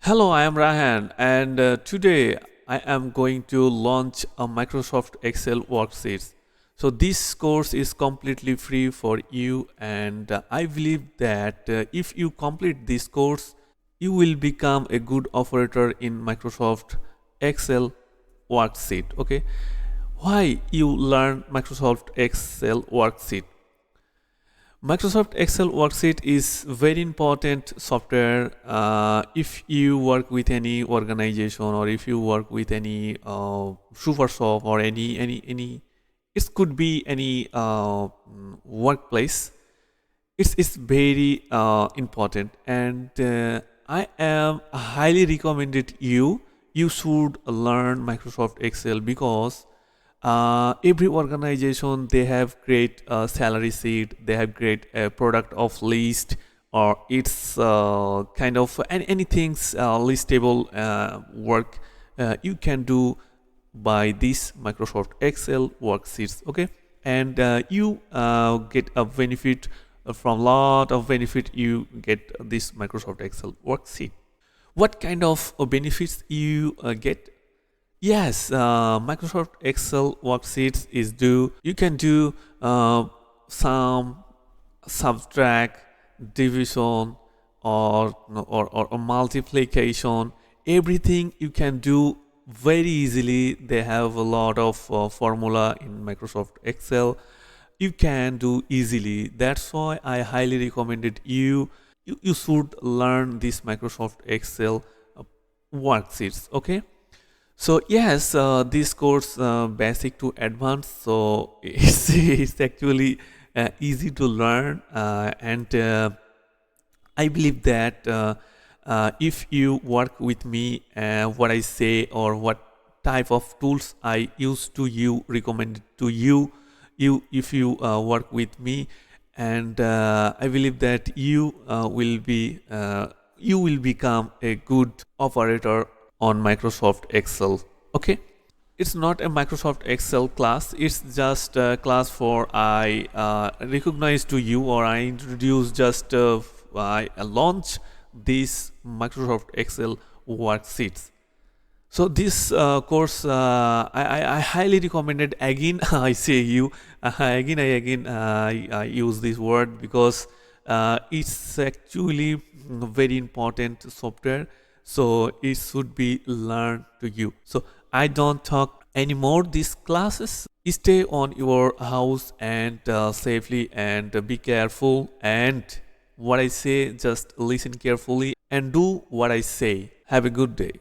Hello, I am Rahan, and today I am going to launch a Microsoft Excel worksheet. So this course is completely free for you, and I believe that if you complete this course, you will become a good operator in Microsoft Excel worksheet. Okay, why you learn Microsoft Excel worksheet? Microsoft Excel Worksheet is very important software if you work with any organization or if you work with any super shop or any it could be any workplace. It's very important, and I am highly recommended you should learn Microsoft Excel because every organization they have great salary sheet, they have great product of list, or it's kind of anything's listable work you can do by this Microsoft Excel worksheets. Okay, and you get a benefit from lot of benefit you get this Microsoft Excel worksheet. What kind of benefits you get? Yes, Microsoft Excel worksheets is do you can do sum, subtract, division, or multiplication. Everything you can do very easily. They have a lot of formula in Microsoft Excel. You can do easily. That's why I highly recommended you should learn this Microsoft Excel worksheets. Okay. So yes, this course basic to advanced, so it's actually easy to learn, and I believe that if you work with me, what I say or what type of tools I use to you recommend to you if you work with me, and I believe that you will become a good operator on Microsoft Excel. Okay, it's not a Microsoft Excel class. It's just a class for I recognize to you, or I introduce just I launch this Microsoft Excel worksheets. So this course I highly recommended. Again, I say you I use this word because it's actually very important software. So it should be learned to you. So I don't talk anymore. These classes. Stay on your house and safely, and be careful. And what I say, just listen carefully and do what I say. Have a good day.